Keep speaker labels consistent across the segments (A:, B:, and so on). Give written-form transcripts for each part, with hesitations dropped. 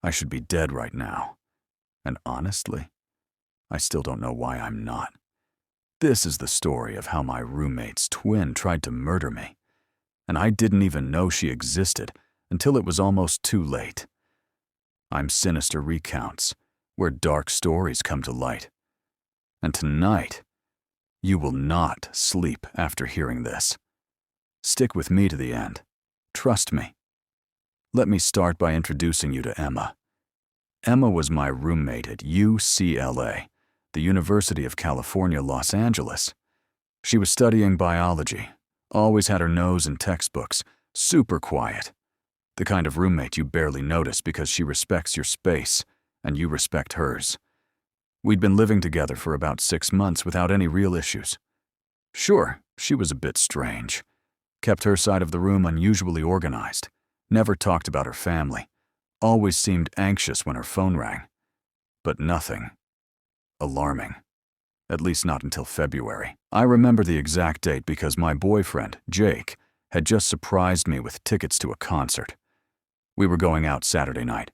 A: I should be dead right now. And honestly, I still don't know why I'm not. This is the story of how my roommate's twin tried to murder me, and I didn't even know she existed until it was almost too late. I'm Sinister Recounts, where dark stories come to light. And tonight, you will not sleep after hearing this. Stick with me to the end. Trust me. Let me start by introducing you to Emma. Emma was my roommate at UCLA, the University of California, Los Angeles. She was studying biology, always had her nose in textbooks, super quiet. The kind of roommate you barely notice because she respects your space, and you respect hers. We'd been living together for about 6 months without any real issues. Sure, she was a bit strange. Kept her side of the room unusually organized. Never talked about her family. Always seemed anxious when her phone rang. But nothing alarming. At least not until February. I remember the exact date because my boyfriend, Jake, had just surprised me with tickets to a concert. We were going out Saturday night,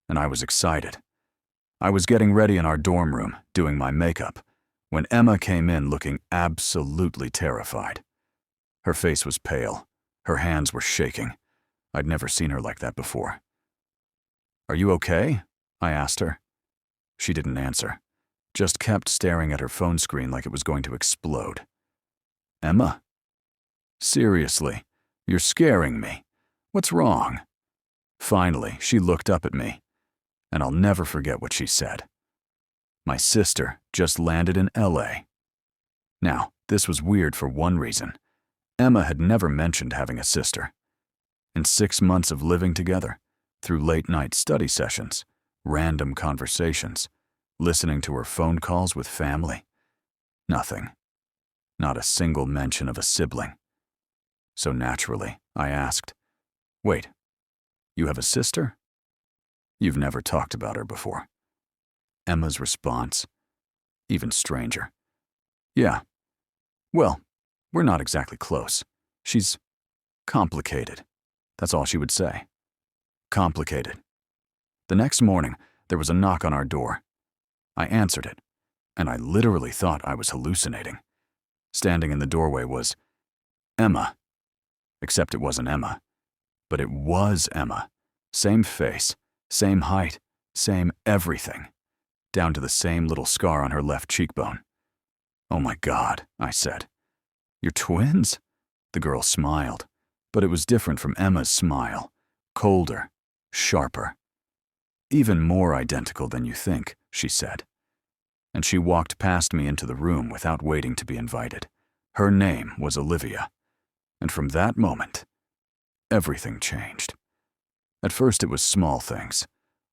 A: and I was excited. I was getting ready in our dorm room, doing my makeup, when Emma came in looking absolutely terrified. Her face was pale. Her hands were shaking. I'd never seen her like that before. "Are you okay?" I asked her. She didn't answer, just kept staring at her phone screen like it was going to explode. "Emma? Seriously, you're scaring me. What's wrong?" Finally, she looked up at me, and I'll never forget what she said. My sister just landed in LA. Now, this was weird for one reason. Emma had never mentioned having a sister. In 6 months of living together, through late-night study sessions, random conversations, listening to her phone calls with family, nothing. Not a single mention of a sibling. So naturally, I asked, "Wait, you have a sister?" "You've never talked about her before." Emma's response, even stranger. "Yeah. Well, we're not exactly close. She's complicated." That's all she would say. Complicated. The next morning, there was a knock on our door. I answered it, and I literally thought I was hallucinating. Standing in the doorway was Emma. Except it wasn't Emma. But it was Emma. Same face, same height, same everything. Down to the same little scar on her left cheekbone. "Oh my God," I said. "You're twins?" The girl smiled, but it was different from Emma's smile. Colder, sharper. "Even more identical than you think," she said. And she walked past me into the room without waiting to be invited. Her name was Olivia. And from that moment, everything changed. At first it was small things.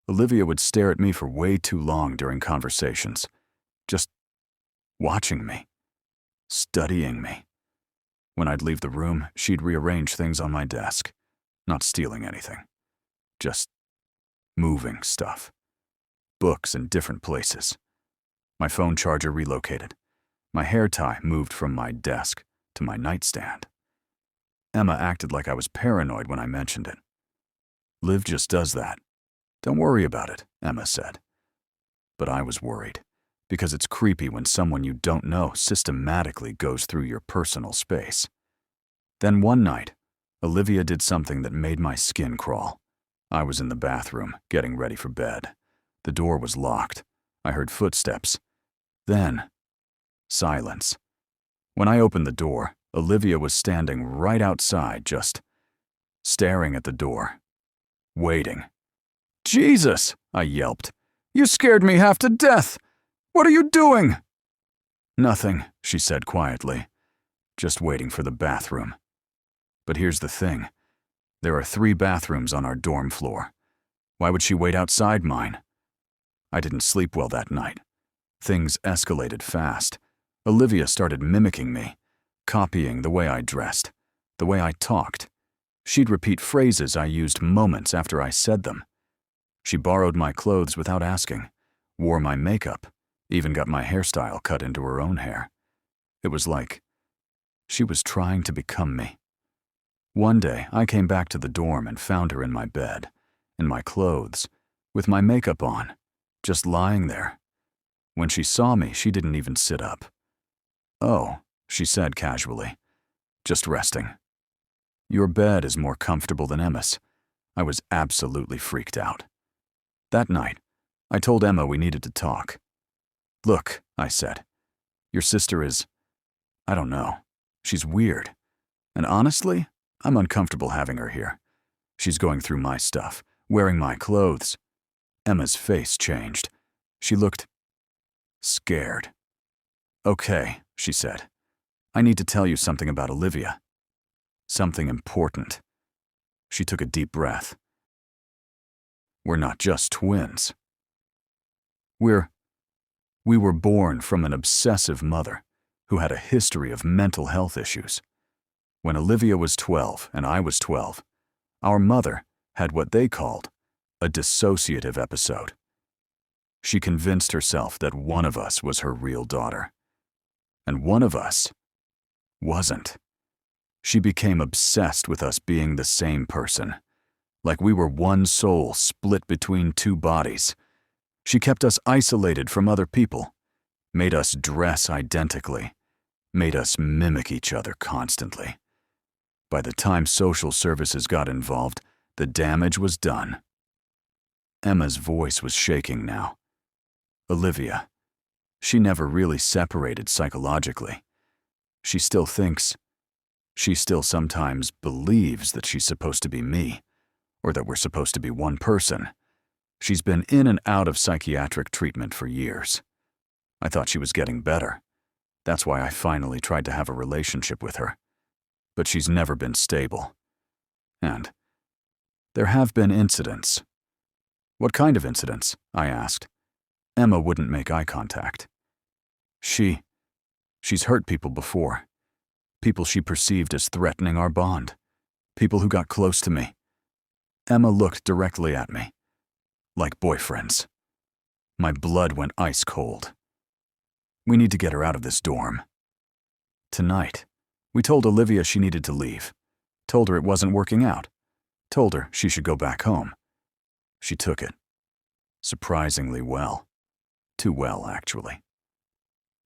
A: Olivia would stare at me for way too long during conversations, just watching me, studying me. When I'd leave the room, she'd rearrange things on my desk, not stealing anything, just moving stuff. Books in different places. My phone charger relocated. My hair tie moved from my desk to my nightstand. Emma acted like I was paranoid when I mentioned it. "Liv just does that. Don't worry about it," Emma said. But I was worried, because it's creepy when someone you don't know systematically goes through your personal space. Then one night, Olivia did something that made my skin crawl. I was in the bathroom, getting ready for bed. The door was locked. I heard footsteps. Then, silence. When I opened the door, Olivia was standing right outside, just staring at the door, waiting. "Jesus!" I yelped. "You scared me half to death! What are you doing?" "Nothing," she said quietly. "Just waiting for the bathroom." But here's the thing. There are 3 bathrooms on our dorm floor. Why would she wait outside mine? I didn't sleep well that night. Things escalated fast. Olivia started mimicking me, copying the way I dressed, the way I talked. She'd repeat phrases I used moments after I said them. She borrowed my clothes without asking, wore my makeup, even got my hairstyle cut into her own hair. It was like she was trying to become me. One day, I came back to the dorm and found her in my bed, in my clothes, with my makeup on, just lying there. When she saw me, she didn't even sit up. "Oh," she said casually, "just resting." "Your bed is more comfortable than Emma's." I was absolutely freaked out. That night, I told Emma we needed to talk. "Look," I said, "your sister is, I don't know, she's weird. And honestly, I'm uncomfortable having her here. She's going through my stuff, wearing my clothes." Emma's face changed. She looked scared. "Okay," she said. "I need to tell you something about Olivia. Something important." She took a deep breath. "We're not just twins. We were born from an obsessive mother who had a history of mental health issues. When Olivia was 12 and I was 12, our mother had what they called a dissociative episode. She convinced herself that one of us was her real daughter, and one of us wasn't. She became obsessed with us being the same person, like we were one soul split between two bodies. She kept us isolated from other people, made us dress identically, made us mimic each other constantly. By the time social services got involved, the damage was done." Emma's voice was shaking now. "Olivia, she never really separated psychologically. She still sometimes believes that she's supposed to be me, or that we're supposed to be one person. She's been in and out of psychiatric treatment for years. I thought she was getting better. That's why I finally tried to have a relationship with her. But she's never been stable. And there have been incidents." "What kind of incidents?" I asked. Emma wouldn't make eye contact. She's hurt people before. People she perceived as threatening our bond. People who got close to me." Emma looked directly at me. "Like boyfriends." My blood went ice cold. "We need to get her out of this dorm." Tonight, we told Olivia she needed to leave. Told her it wasn't working out. Told her she should go back home. She took it. Surprisingly well. Too well, actually.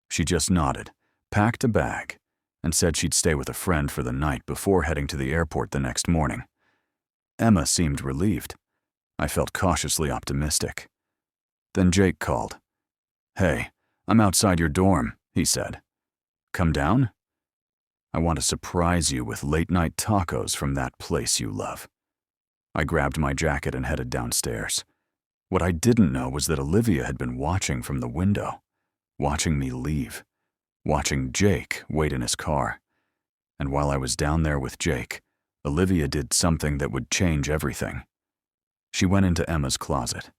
A: She just nodded, packed a bag, and said she'd stay with a friend for the night before heading to the airport the next morning. Emma seemed relieved. I felt cautiously optimistic. Then Jake called. "Hey, I'm outside your dorm," he said. "Come down? I want to surprise you with late-night tacos from that place you love." I grabbed my jacket and headed downstairs. What I didn't know was that Olivia had been watching from the window, watching me leave, watching Jake wait in his car. And while I was down there with Jake, Olivia did something that would change everything. She went into Emma's closet.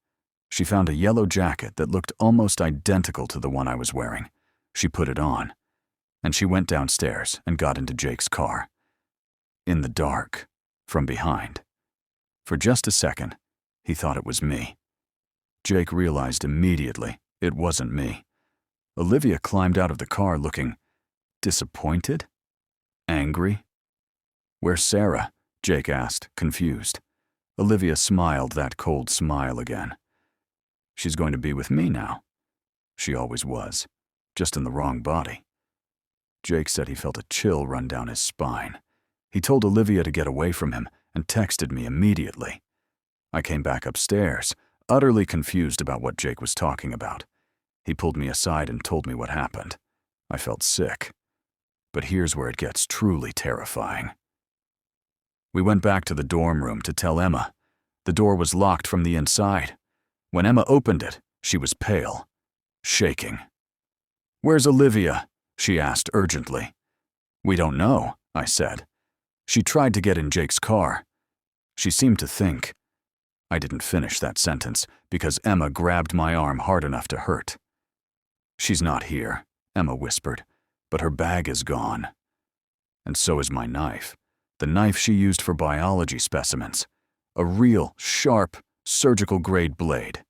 A: She found a yellow jacket that looked almost identical to the one I was wearing. She put it on, and she went downstairs and got into Jake's car. In the dark, from behind. For just a second, he thought it was me. Jake realized immediately it wasn't me. Olivia climbed out of the car looking disappointed? Angry? "Where's Sarah?" Jake asked, confused. Olivia smiled that cold smile again. "She's going to be with me now." She always was, just in the wrong body. Jake said he felt a chill run down his spine. He told Olivia to get away from him and texted me immediately. I came back upstairs, utterly confused about what Jake was talking about. He pulled me aside and told me what happened. I felt sick. But here's where it gets truly terrifying. We went back to the dorm room to tell Emma. The door was locked from the inside. When Emma opened it, she was pale, shaking. "Where's Olivia?" she asked urgently. "We don't know," I said. "She tried to get in Jake's car. She seemed to think." I didn't finish that sentence because Emma grabbed my arm hard enough to hurt. "She's not here," Emma whispered, "but her bag is gone. And so is my knife. The knife she used for biology specimens. A real, sharp, surgical-grade blade.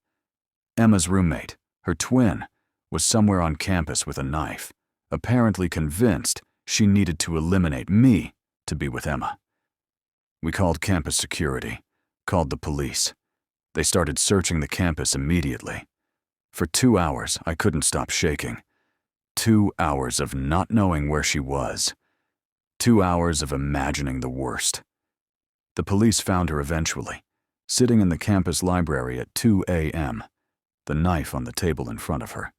A: Emma's roommate, her twin, was somewhere on campus with a knife, apparently convinced she needed to eliminate me to be with Emma. We called campus security, called the police. They started searching the campus immediately. For 2 hours, I couldn't stop shaking. 2 hours of not knowing where she was. 2 hours of imagining the worst. The police found her eventually, sitting in the campus library at 2 a.m., the knife on the table in front of her,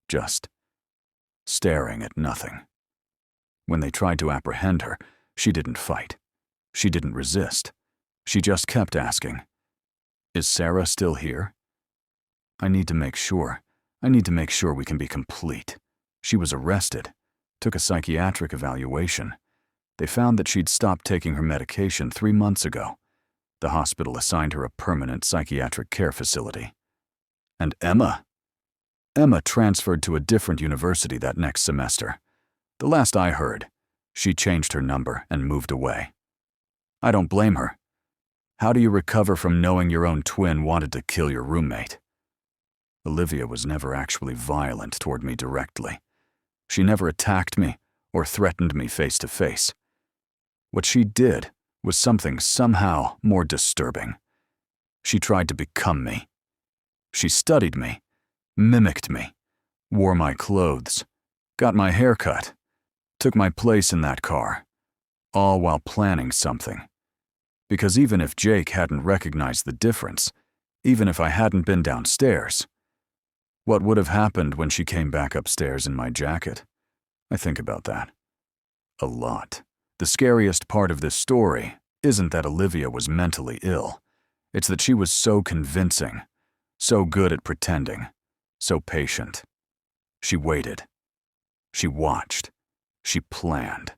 A: just staring at nothing. When they tried to apprehend her, she didn't fight. She didn't resist. She just kept asking, "Is Sarah still here? I need to make sure. I need to make sure we can be complete." She was arrested, took a psychiatric evaluation. They found that she'd stopped taking her medication 3 months ago. The hospital assigned her a permanent psychiatric care facility. And Emma? Emma transferred to a different university that next semester. The last I heard, she changed her number and moved away. I don't blame her. How do you recover from knowing your own twin wanted to kill your roommate? Olivia was never actually violent toward me directly. She never attacked me or threatened me face to face. What she did was something somehow more disturbing. She tried to become me. She studied me, mimicked me, wore my clothes, got my hair cut, took my place in that car, all while planning something. Because even if Jake hadn't recognized the difference, even if I hadn't been downstairs, what would have happened when she came back upstairs in my jacket? I think about that a lot. The scariest part of this story isn't that Olivia was mentally ill. It's that she was so convincing, so good at pretending, so patient. She waited. She watched. She planned.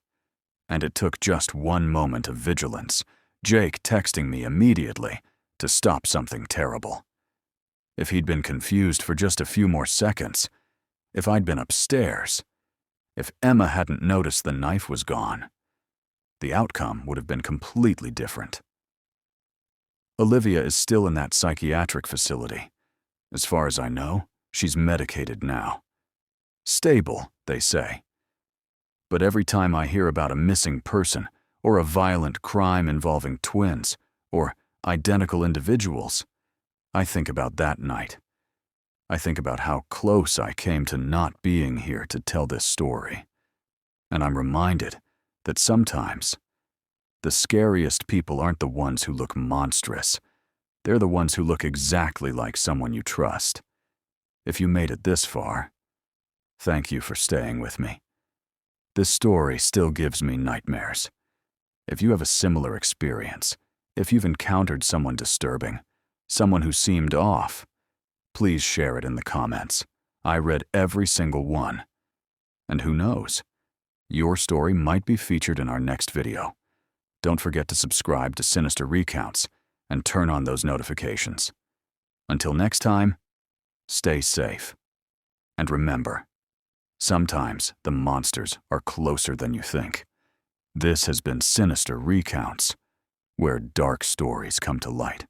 A: And it took just one moment of vigilance, Jake texting me immediately, to stop something terrible. If he'd been confused for just a few more seconds, if I'd been upstairs, if Emma hadn't noticed the knife was gone, the outcome would have been completely different. Olivia is still in that psychiatric facility. As far as I know, she's medicated now. Stable, they say. But every time I hear about a missing person, or a violent crime involving twins, or identical individuals, I think about that night. I think about how close I came to not being here to tell this story. And I'm reminded that sometimes the scariest people aren't the ones who look monstrous. They're the ones who look exactly like someone you trust. If you made it this far, thank you for staying with me. This story still gives me nightmares. If you have a similar experience, if you've encountered someone disturbing, someone who seemed off, please share it in the comments. I read every single one. And who knows? Your story might be featured in our next video. Don't forget to subscribe to Sinister Recounts and turn on those notifications. Until next time, stay safe. And remember, sometimes the monsters are closer than you think. This has been Sinister Recounts, where dark stories come to light.